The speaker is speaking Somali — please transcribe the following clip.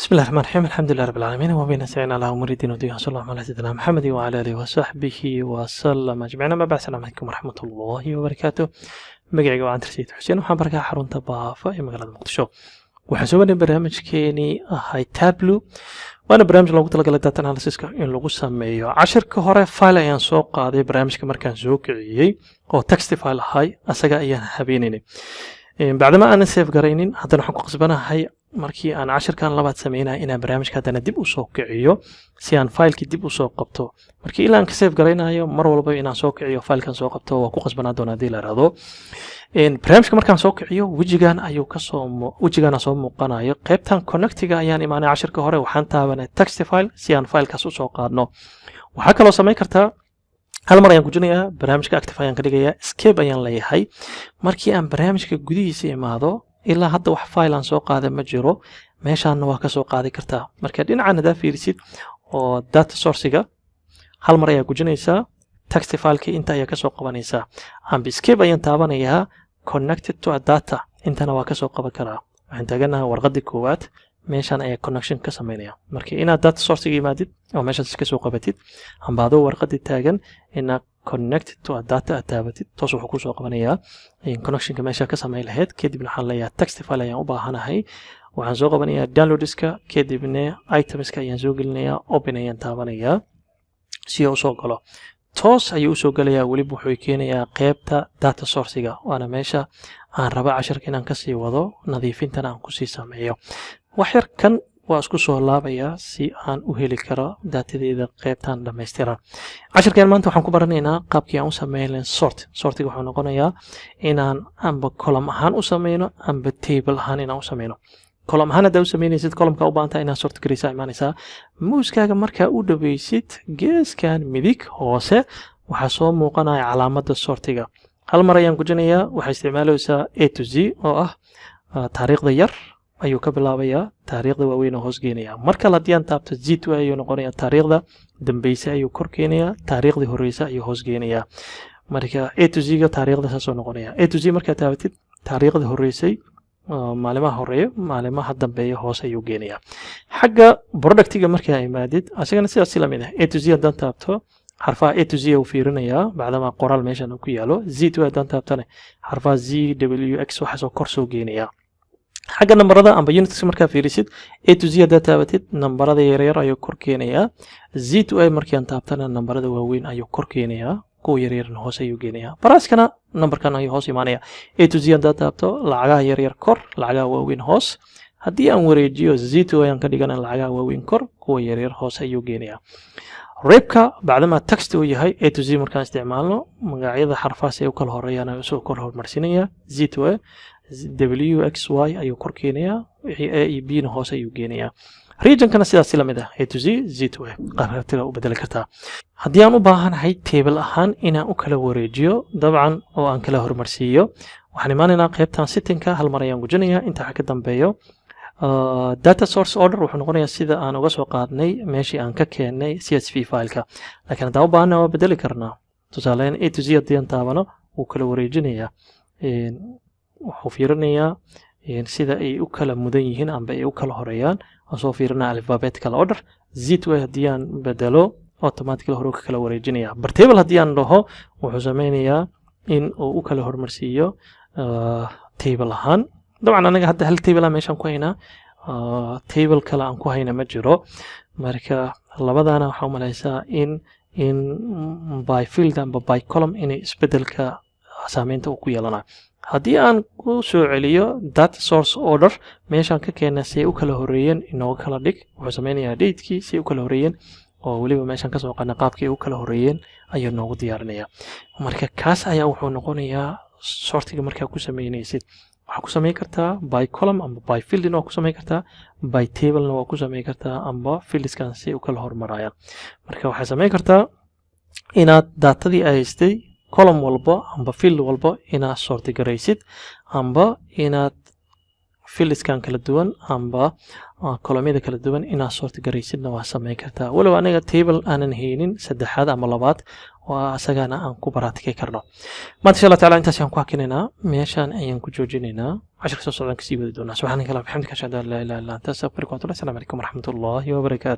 بسم الله الرحمن الرحيم الحمد لله رب العالمين وبه نستعين على أمور الدين والدنيا صلى الله على سيدنا محمد وعلى آله وصحبه وسلم أجمعين أما بعد السلام عليكم ورحمة الله وبركاته magacayga waa Antar Sayid Xuseen waxaan barkaa xarunta Baafa ee magaalada Muqdisho waxaan soo wadnay barnaamijkeeni ahay Tableau waana barnaamij loogu talagalay data analysis-ka in lagu sameeyo cashirka hore file ayaan soo qaaday barnaamijka markaan soo kiciyay oo text file ahay asaga ayaan habeeninay بعدما أنا سيف قرينين هذا نحن قصبنا هاي markii aan cashirkan labaad sameynaa inaan barnaamijka hadana dib u soo kiciyo si aan faylkii dib u soo qabto markii ilaa aan ka save gareynayo mar walba inaan soo kiciyo faylkan soo qabto waa ku qasbanaa doonaa hadii la raado barnaamijka markaan soo kiciyo wejigana soo muuqanayo qaybtan connectiga ayaan imaanay cashirka hore waxaan taabanay text file si aan faylkaas u soo qaadno waxaa kaloo sameyn kartaa hal mar ayaan ku jinayaa barnaamijka active ayaan ka dhigayaa escape ayaan leeyahay markii aan barnaamijka gudihiisa imaado ilaa hadda wax file aan soo qaaday ma jiro meeshaana waa ka soo qaadi kartaa marka dhinacan hadaa fiirisid oo data source-ga hal mar ayaa gujinaysaa text file-ka inta ayaa ka soo qabanaysaa amba escape ayaan taabanayaa connected to a data intana waa ka soo qaban karaa waxaan taaganahay warqadii koowaad meeshan ayaa connection ka sameynaya marka inaad data source-ga imaadid oo meeshaas ka soo qabatid amba adoo warqadii taagan inaad connected to a data taabatid toos wuxuu ku soo qabanayaa connectionka meesha ka sameey lahayd kadibna waxaan leeyahay text file ayaan u baahanahay waxaan soo qabanayaa downloadska kadibna itemska ayaan soo gelinayaa open ayaan taabanayaa si uu soo galo toos ayuu soo galayaa waliba wuxuu keenayaa qaybta data source-ga waana meesha aan raba cashirka inaan ka sii wado nadiifintana aan ku sii sameeyo wax yar kan waa isku soo laabayaa si aan u heli karo datadeeda qaybtan dhameystiran cashirkan maanta waxaan ku baranaynaa qaabkii aan u sameeyay sortiga wuxuu noqonayaa inaan amba column ahaan u sameeyno amba table ahaan inaan u sameeyno column ahaan hadaa u sameynaysid columnka u baahantaa inaad sort gareysaa imaanaysaa muuskaaga markaa u dhaweysid geeskan midig hoose waxaa soo muuqanaya calaamadda sortiga hal mar ayaan gujinayaa waxaa isticmaalaysaa A to Z oo ah taariikhda yar ayuu ka bilaabayaa taariikhda waaweyn oo hoos geenaya marka la diyan taabto Z2 ayuu noqonayaa taariikhda dambaysa ayuu kor keenayaa taariikhdii horeysa ayuu hoos geenayaa marka A to Z ga taariikhda saasoo noqonaya A to Z marka taabatid taariikhdii horeysay maalimaha horeeyo maalimaha dambeeya hoos ayuu geenayaa xagga productiga markaa imaadid asagana sidaas la mid ah A to Z hadan taabto xarfaha A to Z uu fiirinayaa bacdama qoraal meeshan ku yaalo Z2 hadan taabtana xarfaha ZWX waxa soo kor soo geenayaa xagga nambarada amba units markaa fiirisid A to Z hadaa taabatid nambarada yaryar ayuu kor keenayaa Z2 markii aan taabtana nambarada waaweyn ayuu kor keenayaa kuwa yaryarna hoos ayuu geenayaa baraaskana nambarkan ayuu hoos imaanaya A to Z hadaa taabto lacagaha yaryar kor lacagaha waaweyn hoos haddii aan wareejiyo Z2 ayaan ka dhigana lacagaha waaweyn kor kuwa yaryar hoos ayuu geenayaa reebka bacdama text uu yahay A to Z markaan isticmaalno magacyada xarfaas ay u kala horeeyaan ayuu soo kor hormarsinaya Z2 WXY ayuu kor keenayaa wixii A iyo B na hoos ayuu geenayaa regionkana sidaas la mid ah A to Z Z2 qaabtiga u bedeli kartaa haddii aan u baahanahay table ahaan inaan u kala wareejiyo dabcan oo aan kala hormarsiiyo waxaan imaanaynaa qaybtan settingka hal mar ayaan gujinayaa inta ka dambeeyo data source order wuxuu noqonayaa sida aan uga soo qaadnay meeshii aan ka keenay CSV file-ka laakiin haddaan u baahanahay waa bedeli karnaa tusaaleyn A to Z haddii aan taabano wuu kala wareejinayaa wuxuu fiirinayaa sida ay u kala mudan yihiin amba ay u kala horeeyaan oo soo fiirinaa alphabetical order Z2 haddii aan bedelo automatically hore ka kala wareejinaya bar table haddii aan dhaho wuxuu sameynayaa in uu u kala hormarsiiyo table ahaan dabcan anaga hadda hal table meeshaan ku haynaa table kale aan ku hayna ma jiro marka labadana waxaa u malaysaa in by field amba by column inay isbedelka saameynta uu ku yeelanayo haddii aan ku soo celiyo data source order meeshaan ka keenay si ay u kala horeeyeen inooga kala dhig wuxuu sameynayaa datekii si ay u kala horeeyeen oo waliba meeshaan ka soo qaadna qaabkii ay u kala horeeyeen ayuu noogu diyaarinayaa marka kaas ayaa wuxuu noqonayaa sortiga markaa ku sameynaysid waxaa ku sameyn kartaa by column amba by field waa ku sameyn kartaa by table waa ku sameyn kartaa amba fieldskan si ay u kala hormarayaan marka waxaa sameyn kartaa inaad datadii ay haystay column walba amba field walba inaad sorti garaysid amba inaad filiskan kala duwan amba kolomyada kala duwan inaad sorti garaysidna waa samayn kartaa walow aniga table aanan haynin saddexaad ama labaad waa asagana aan ku baratikay karno maanta insha Allah taala intaas aan ku hakinaynaa meeshan ayaan ku joojinaynaa cashirka soo socdaan kasii wadi doonaa subhanaka allahumma wa bihamdika ashhadu an la ilaha illa anta astaghfiruka wa atubu ilaik. Assalamu alaykum wa rahmatullahi wa barakatuh.